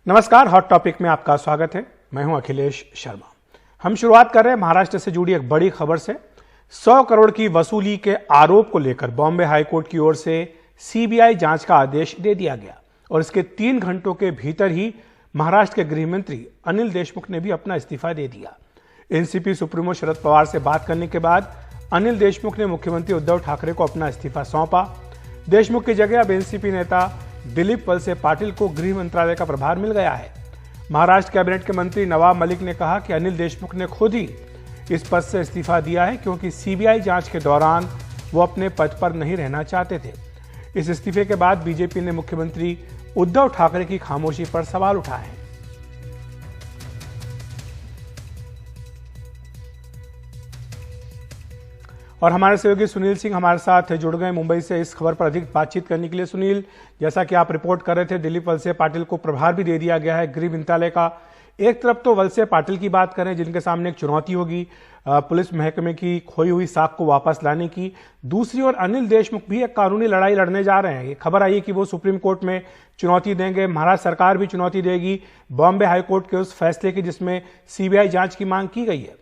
नमस्कार, hot topic में आपका स्वागत है। मैं हूं अखिलेश शर्मा। हम शुरुआत कर रहे हैं महाराष्ट्र से जुड़ी एक बड़ी खबर से। 100 करोड़ की वसूली के आरोप को लेकर बॉम्बे हाईकोर्ट की ओर से सीबीआई जांच का आदेश दे दिया गया और इसके 3 घंटों के भीतर ही महाराष्ट्र के गृह मंत्री अनिल देशमुख ने भी अपना इस्तीफा दे दिया। एनसीपी सुप्रीमो शरद पवार से बात करने के बाद अनिल देशमुख ने मुख्यमंत्री उद्धव ठाकरे को अपना इस्तीफा सौंपा। देशमुख की जगह अब एनसीपी नेता दिलीप वलसे पाटिल को गृह मंत्रालय का प्रभार मिल गया है। महाराष्ट्र कैबिनेट के मंत्री नवाब मलिक ने कहा कि अनिल देशमुख ने खुद ही इस पद से इस्तीफा दिया है क्योंकि सीबीआई जांच के दौरान वो अपने पद पर नहीं रहना चाहते थे। इस इस्तीफे के बाद बीजेपी ने मुख्यमंत्री उद्धव ठाकरे की खामोशी पर सवाल उठाए हैं। और हमारे सहयोगी सुनील सिंह हमारे साथ जुड़ गए मुंबई से इस खबर पर अधिक बातचीत करने के लिए। सुनील, जैसा कि आप रिपोर्ट कर रहे थे, दिलीप वलसे पाटिल को प्रभार भी दे दिया गया है गृह मंत्रालय का। एक तरफ तो वलसे पाटिल की बात करें जिनके सामने एक चुनौती होगी पुलिस महकमे की खोई हुई साख को वापस लाने की, दूसरी ओर अनिल देशमुख भी एक कानूनी लड़ाई लड़ने जा रहे हैं। ये खबर आई है कि वो सुप्रीम कोर्ट में चुनौती देंगे, महाराष्ट्र सरकार भी चुनौती देगी बॉम्बे हाईकोर्ट के उस फैसले की जिसमें सीबीआई जांच की मांग की गई है।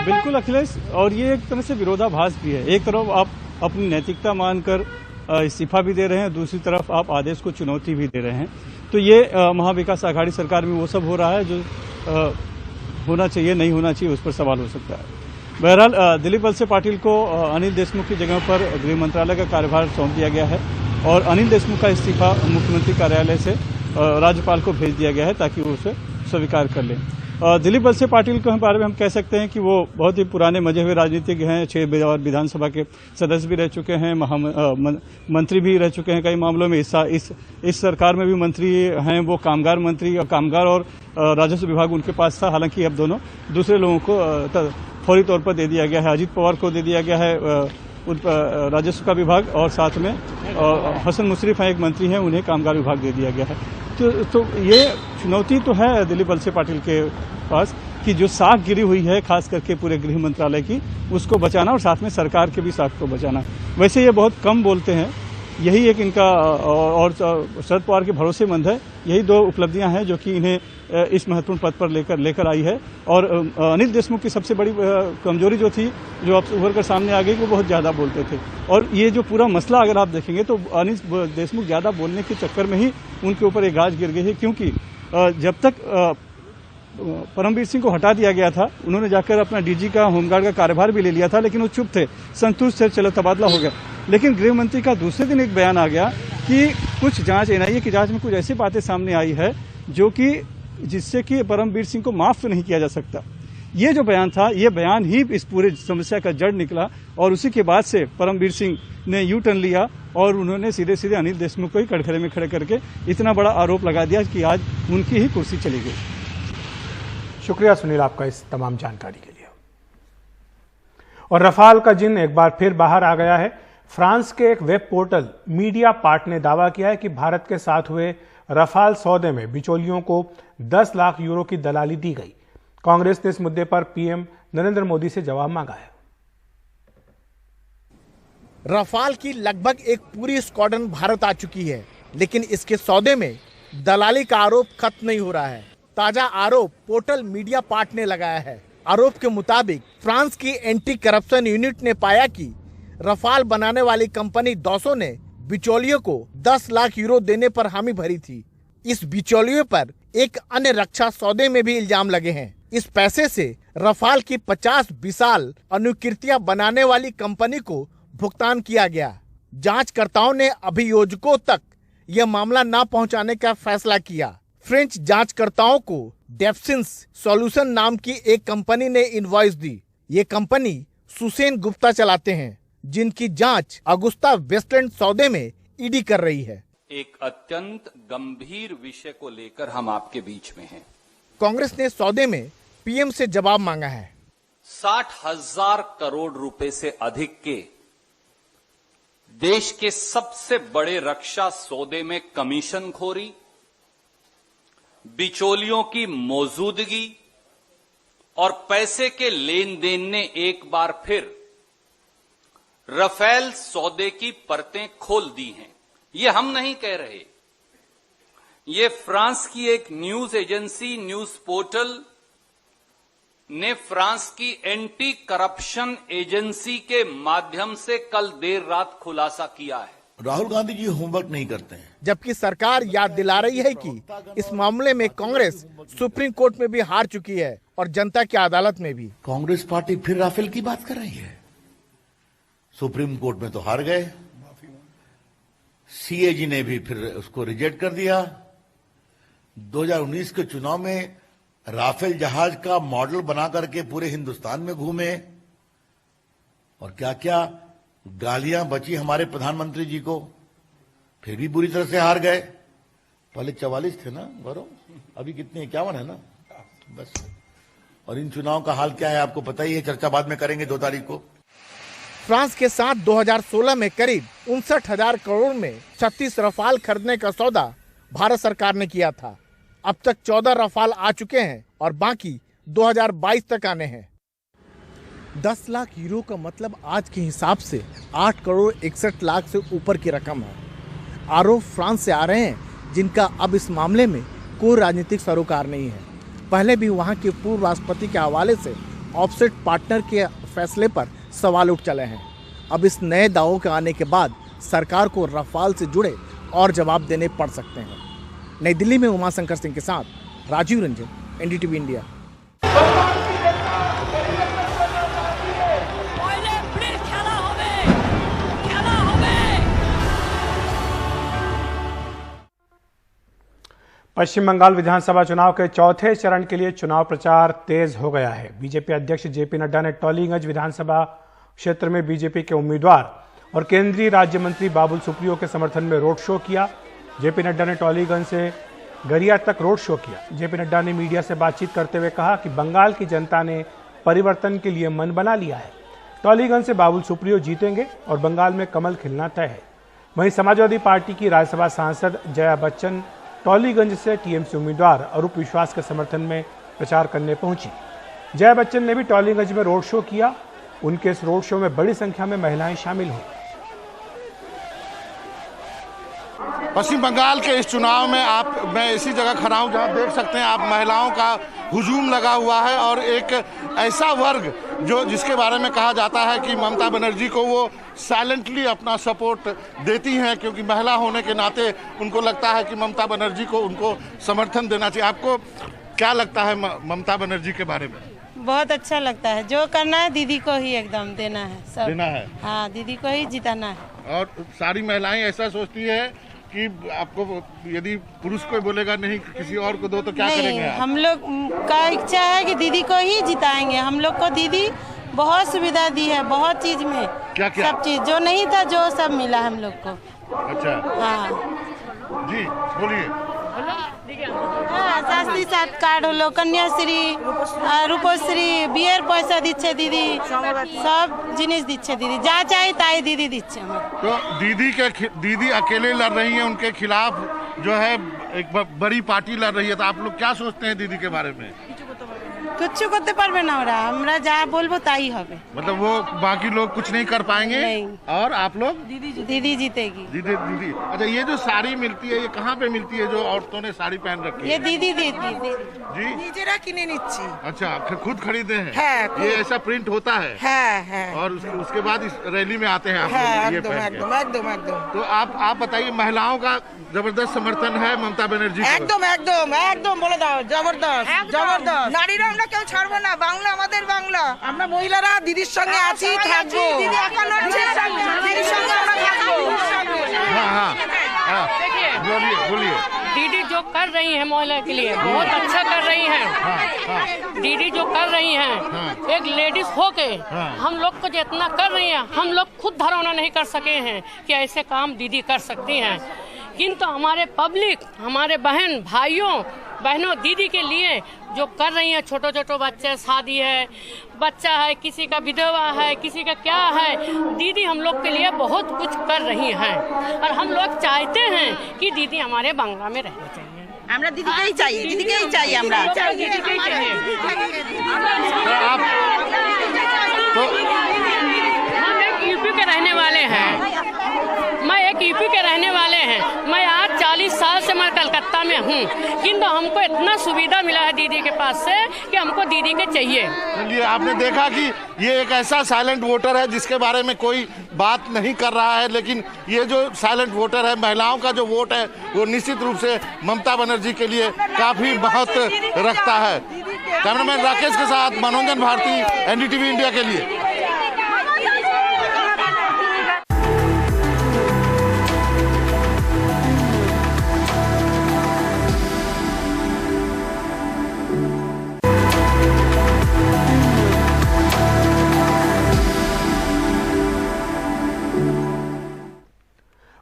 बिल्कुल अखिलेश, और ये एक तरह से विरोधाभास भी है। एक तरफ आप अपनी नैतिकता मानकर इस्तीफा भी दे रहे हैं, दूसरी तरफ आप आदेश को चुनौती भी दे रहे हैं। तो ये महाविकास आघाड़ी सरकार में वो सब हो रहा है जो होना चाहिए, नहीं होना चाहिए, उस पर सवाल हो सकता है। बहरहाल दिलीप वलसे पाटिल को अनिल देशमुख की जगह पर गृह मंत्रालय का कार्यभार सौंप दिया गया है और अनिल देशमुख का इस्तीफा मुख्यमंत्री कार्यालय से राज्यपाल को भेज दिया गया है ताकि वो उसे स्वीकार कर लें। दिलीप वलसे पाटिल के बारे में हम कह सकते हैं कि वो बहुत ही पुराने मजे हुए राजनीतिज्ञ हैं। 6 बार विधानसभा के सदस्य भी रह चुके हैं, मंत्री भी रह चुके हैं कई मामलों में। इस सरकार में भी मंत्री हैं वो कामगार मंत्री, और कामगार और राजस्व विभाग उनके पास था। हालांकि अब दोनों दूसरे लोगों को फौरी तौर पर दे दिया गया है। अजीत पवार को दे दिया गया है राजस्व का विभाग, और साथ में हसन मुशर्रफ हैं एक मंत्री हैं, उन्हें कामगार विभाग दे दिया गया है। तो ये चुनौती तो है दिलीप वलसे पाटिल के पास कि जो साख गिरी हुई है खास करके पूरे गृह मंत्रालय की, उसको बचाना और साथ में सरकार के भी साख को बचाना। वैसे ये बहुत कम बोलते हैं, यही एक इनका और शरद पवार के भरोसेमंद है। यही 2 उपलब्धियां हैं जो कि इन्हें इस महत्वपूर्ण पद पर लेकर आई है। और अनिल देशमुख की सबसे बड़ी कमजोरी जो थी, जो अब उभर कर सामने आ गई, वो बहुत ज्यादा बोलते थे। और ये जो पूरा मसला अगर आप देखेंगे तो अनिल देशमुख ज्यादा बोलने के चक्कर में ही उनके ऊपर एक गाज गिर गई है। क्योंकि जब तक परमवीर सिंह को हटा दिया गया था, उन्होंने जाकर अपना डीजी का होमगार्ड का कार्यभार भी ले लिया था, लेकिन वो चुप थे, संतुष्ट थे, चलो तबादला हो गया। लेकिन गृह मंत्री का दूसरे दिन एक बयान आ गया कि कुछ जांच, एनआईए की जांच में कुछ ऐसी बातें सामने आई है जो कि जिससे कि परमवीर सिंह को माफ तो नहीं किया जा सकता। ये जो बयान था, ये बयान ही इस पूरे समस्या का जड़ निकला और उसी के बाद से परमवीर सिंह ने यू टर्न लिया और उन्होंने सीधे सीधे अनिल देशमुख को ही कटघरे में खड़े करके इतना बड़ा आरोप लगा दिया कि आज उनकी ही कुर्सी चली गई। शुक्रिया सुनील आपका इस तमाम जानकारी के लिए। और रफाल का जिन एक बार फिर बाहर आ गया है। फ्रांस के एक वेब पोर्टल मीडिया पार्ट ने दावा किया है कि भारत के साथ हुए रफाल सौदे में बिचौलियों को 10 लाख यूरो की दलाली दी गई। कांग्रेस ने इस मुद्दे पर पीएम नरेंद्र मोदी से जवाब मांगा है। रफाल की लगभग एक पूरी स्क्वाड्रन भारत आ चुकी है, लेकिन इसके सौदे में दलाली का आरोप खत्म नहीं हो रहा है। ताजा आरोप पोर्टल मीडिया पार्ट ने लगाया है। आरोप के मुताबिक फ्रांस की एंटी करप्शन यूनिट ने पाया कि रफाल बनाने वाली कंपनी डॉसो ने बिचौलियों को 10 लाख यूरो देने पर हामी भरी थी। इस बिचौलियों पर एक अन्य रक्षा सौदे में भी इल्जाम लगे हैं। इस पैसे से रफाल की 50 विशाल अनुकृतियां बनाने वाली कंपनी को भुगतान किया गया। जांचकर्ताओं ने अभियोजकों तक यह मामला न पहुंचाने का फैसला किया। फ्रेंच जांचकर्ताओं को डेप्सिंस सॉल्यूशन नाम की एक कंपनी ने इनवॉइस दी। ये कंपनी सुसेन गुप्ता चलाते हैं, जिनकी जांच अगुस्ता वेस्टलैंड सौदे में ईडी कर रही है। एक अत्यंत गंभीर विषय को लेकर हम आपके बीच में हैं। कांग्रेस ने सौदे में पीएम से जवाब मांगा है। 60,000 करोड़ रुपए से अधिक के देश के सबसे बड़े रक्षा सौदे में कमीशनखोरी, बिचौलियों की मौजूदगी और पैसे के लेन देन ने एक बार फिर राफेल सौदे की परतें खोल दी हैं। ये हम नहीं कह रहे, ये फ्रांस की एक न्यूज एजेंसी, न्यूज पोर्टल ने फ्रांस की एंटी करप्शन एजेंसी के माध्यम से कल देर रात खुलासा किया है। राहुल गांधी जी होमवर्क नहीं करते हैं, जबकि सरकार याद दिला रही है कि इस मामले में कांग्रेस सुप्रीम कोर्ट में भी हार चुकी है और जनता की अदालत में भी। कांग्रेस पार्टी फिर राफेल की बात कर रही है। सुप्रीम कोर्ट में तो हार गए, सीएजी ने भी फिर उसको रिजेक्ट कर दिया। 2019 के चुनाव में राफेल जहाज का मॉडल बना करके पूरे हिंदुस्तान में घूमे और क्या क्या गालियां बची हमारे प्रधानमंत्री जी को, फिर भी बुरी तरह से हार गए। पहले 44 थे ना गौरव, अभी कितने 51 है ना बस। और इन चुनाव का हाल क्या है आपको पता ही है, चर्चा बाद में करेंगे 2 तारीख को। फ्रांस के साथ 2016 में करीब 59,000 करोड़ में 36 रफाल खरीदने का सौदा भारत सरकार ने किया था। अब तक 14 रफाल आ चुके हैं और बाकी 2022 तक आने हैं। 10 लाख यूरो का मतलब आज के हिसाब से 8 करोड़ 61 लाख से ऊपर की रकम है। आरोप फ्रांस से आ रहे हैं, जिनका अब इस मामले में कोई राजनीतिक सरोकार नहीं है। पहले भी वहां के पूर्व राष्ट्रपति के हवाले से ऑफसेट पार्टनर के फैसले पर सवाल उठ चले हैं। अब इस नए दावों के आने के बाद सरकार को रफाल से जुड़े और जवाब देने पड़ सकते हैं। नई दिल्ली में उमाशंकर सिंह के साथ राजीव रंजन, एनडीटीवी इंडिया। पश्चिम बंगाल विधानसभा चुनाव के चौथे चरण के लिए चुनाव प्रचार तेज हो गया है। बीजेपी अध्यक्ष जेपी नड्डा ने टॉलीगंज विधानसभा क्षेत्र में बीजेपी के उम्मीदवार और केंद्रीय राज्य मंत्री बाबुल सुप्रियो के समर्थन में रोड शो किया। जेपी नड्डा ने टॉलीगंज से गरिया तक रोड शो किया। जेपी नड्डा ने मीडिया से बातचीत करते हुए कहा कि बंगाल की जनता ने परिवर्तन के लिए मन बना लिया है। टॉलीगंज से बाबुल सुप्रियो जीतेंगे और बंगाल में कमल खिलना तय है। वहीं समाजवादी पार्टी की राज्यसभा सांसद जया बच्चन टॉलीगंज से टीएमसी उम्मीदवार अरूप विश्वास के समर्थन में प्रचार करने पहुंची। जया बच्चन ने भी टॉलीगंज में रोड शो किया। उनके इस रोड शो में बड़ी संख्या में महिलाएं शामिल हुई। पश्चिम बंगाल के इस चुनाव में मैं इसी जगह खड़ा हूं जहां देख सकते हैं आप महिलाओं का हुजूम लगा हुआ है और एक ऐसा वर्ग जिसके बारे में कहा जाता है कि ममता बनर्जी को वो साइलेंटली अपना सपोर्ट देती हैं, क्योंकि महिला होने के नाते उनको लगता है कि ममता बनर्जी को उनको समर्थन देना चाहिए। आपको क्या लगता है ममता बनर्जी के बारे में? बहुत अच्छा लगता है, जो करना है दीदी को ही एकदम देना है, सब देना है। हाँ, दीदी को ही जिताना है। और सारी महिलाएं ऐसा सोचती है कि आपको यदि पुरुष कोई बोलेगा नहीं किसी और को दो तो क्या करेंगे आप? हम लोग का इच्छा है कि दीदी को ही जिताएंगे। हम लोग को दीदी बहुत सुविधा दी है, बहुत चीज में, क्या क्या? सब चीज जो नहीं था जो सब मिला हम लोग को। अच्छा हाँ जी बोलिए। हाँ, शास्त्री साथ कार्ड हलो, कन्याश्री, रूपश्री, बियर पैसा दिच्छे दीदी, सब जिनिस दिच्छे दीदी, जा चाहे ताई दीदी दिच्छे हमें। तो दीदी अकेले लड़ रही हैं, उनके खिलाफ जो है एक बड़ी पार्टी लड़ रही है, तो आप लोग क्या सोचते हैं दीदी के बारे में? कुछ करते पारबे ना ओरा, हमरा जा बोलबो ताई हबे। मतलब वो बाकी लोग कुछ नहीं कर पाएंगे? नहीं। और आप लोग? दीदी जीतेगी। दीदी। अच्छा, ये जो साड़ी मिलती है ये कहाँ पे मिलती है जो औरतों ने साड़ी पहन रखी है? ये दीदी देती जी নিজেরা কিনে নিচ্ছি। अच्छा, खुद खरीदे हैं? हाँ, खुद। ये ऐसा प्रिंट होता है? हाँ। और उसके बाद इस रैली में आते हैं आप लोग ये पहन के। एकदम। तो आप बताइए, महिलाओं का जबरदस्त समर्थन है ममता बनर्जी को? একদম বলে দাও, জবরদস্ত। নারীরা আমরা কেউ ছাড়বো না, বাংলা আমাদের বাংলা। আমরা মহিলারা দিদির সঙ্গে আছি, থাকবো। দিদির সঙ্গে আমরা থাকবো। हाँ, बोलिए। दीदी जो कर रही है महिला के लिए बहुत अच्छा कर रही है। दीदी जो कर रही हैं, एक लेडीज होके हम लोग को जितना कर रही हैं, हम लोग खुद धारणा नहीं कर सके हैं कि ऐसे काम दीदी कर सकती हैं। किंतु हमारे पब्लिक, हमारे बहनों दीदी के लिए जो कर रही हैं, छोटे बच्चे, शादी है, बच्चा है, किसी का विधवा है, किसी का क्या है, दीदी हम लोग के लिए बहुत कुछ कर रही हैं और हम लोग चाहते हैं कि दीदी हमारे बांग्ला में रहनी चाहिए। আমরা দিদিকেই চাই, আমরা। हम एक यूपी के रहने वाले हैं, 40 साल से मैं कलकत्ता में हूँ, किंतु हमको इतना सुविधा मिला है दीदी के पास से कि हमको दीदी के चाहिए। चलिए, आपने देखा कि ये एक ऐसा साइलेंट वोटर है जिसके बारे में कोई बात नहीं कर रहा है, लेकिन ये जो साइलेंट वोटर है, महिलाओं का जो वोट है, वो निश्चित रूप से ममता बनर्जी के लिए काफी महत्व रखता है। कैमरामैन राकेश के साथ मनोरंजन भारती, एनडीटीवी इंडिया के लिए।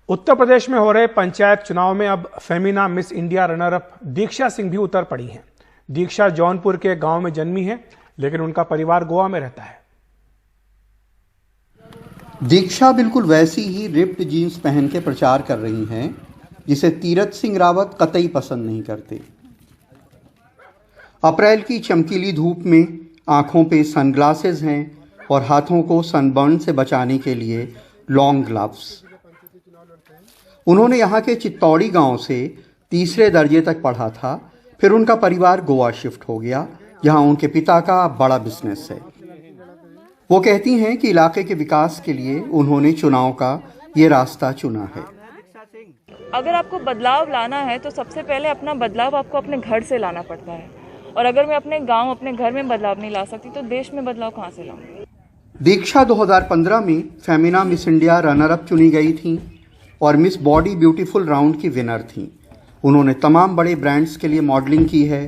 उत्तर प्रदेश में हो रहे पंचायत चुनाव में अब Femina miss India runner up Diksha Singh भी उतर पड़ी हैं। दीक्षा जौनपुर के गांव में जन्मी है, लेकिन उनका परिवार गोवा में रहता है। दीक्षा बिल्कुल वैसी ही रिप्ड जीन्स पहन के प्रचार कर रही हैं, जिसे तीरथ सिंह रावत कतई पसंद नहीं करते। अप्रैल की चमकीली धूप में आंखों पे सनग्लासेस हैं और हाथों को सनबर्न से बचाने के लिए लॉन्ग ग्लव्स। उन्होंने यहाँ के चित्तौड़ी गांव से तीसरे दर्जे तक पढ़ा था, फिर उनका परिवार गोवा शिफ्ट हो गया, जहाँ उनके पिता का बड़ा बिजनेस है। वो कहती हैं कि इलाके के विकास के लिए उन्होंने चुनाव का ये रास्ता चुना है। अगर आपको बदलाव लाना है तो सबसे पहले अपना बदलाव आपको अपने घर से लाना पड़ता है, और अगर मैं अपने गांव, अपने घर में बदलाव नहीं ला सकती तो देश में बदलाव कहां से लाऊंगी। दीक्षा 2015 में Femina miss India runner up चुनी गई थी और मिस बॉडी ब्यूटीफुल राउंड की विनर थी। उन्होंने तमाम बड़े ब्रांड्स के लिए मॉडलिंग की है।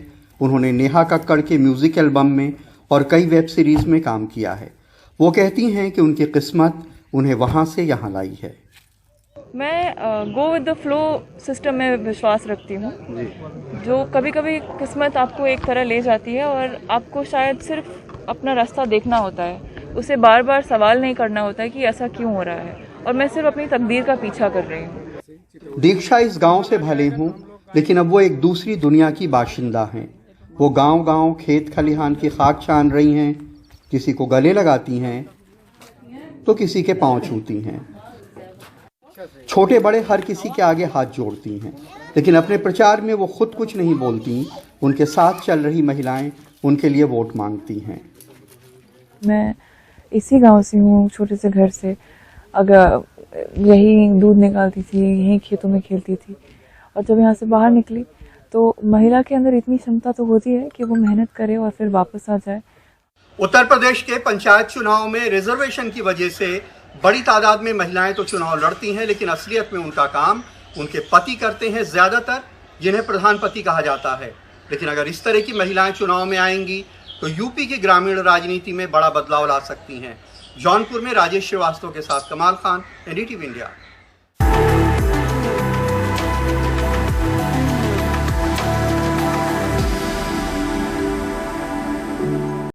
उन्होंने नेहा कक्कड़ के म्यूजिक एल्बम में और कई वेब सीरीज में काम किया है। वो कहती हैं कि उनकी किस्मत उन्हें वहां से यहाँ लाई है। मैं go with the flow system में विश्वास रखती हूँ, जो कभी कभी किस्मत आपको एक तरह ले जाती है और आपको शायद सिर्फ अपना रास्ता देखना होता है, उसे बार बार सवाल नहीं करना होता है कि ऐसा क्यों हो रहा है, और मैं सिर्फ अपनी तकदीर का पीछा कर रही हूँ। दीक्षा इस गांव से भले हों, लेकिन अब वो एक दूसरी दुनिया की बाशिंदा हैं। वो गांव-गांव खेत खलिहान की खाक छान रही हैं, किसी को गले लगाती हैं तो किसी के पांव छूती हैं, छोटे बड़े हर किसी के आगे हाथ जोड़ती हैं, लेकिन अपने प्रचार में वो खुद कुछ नहीं बोलती। उनके साथ चल रही महिलाएं उनके लिए वोट मांगती हैं। मैं इसी गांव से हूँ, छोटे से घर से। अगर यही दूध निकालती थी, यही खेतों में खेलती थी, और जब यहाँ से बाहर निकली तो महिला के अंदर इतनी क्षमता तो होती है कि वो मेहनत करे और फिर वापस आ जाए। उत्तर प्रदेश के पंचायत चुनाव में रिजर्वेशन की वजह से बड़ी तादाद में महिलाएं तो चुनाव लड़ती हैं, लेकिन असलियत में उनका काम उनके पति करते हैं, ज्यादातर जिन्हें प्रधानपति कहा जाता है। लेकिन अगर इस तरह की महिलाएं चुनाव में आएंगी तो यूपी की ग्रामीण राजनीति में बड़ा बदलाव ला सकती हैं। जौनपुर में राजेश श्रीवास्तव के साथ कमाल खान, एनडीटीवी इंडिया।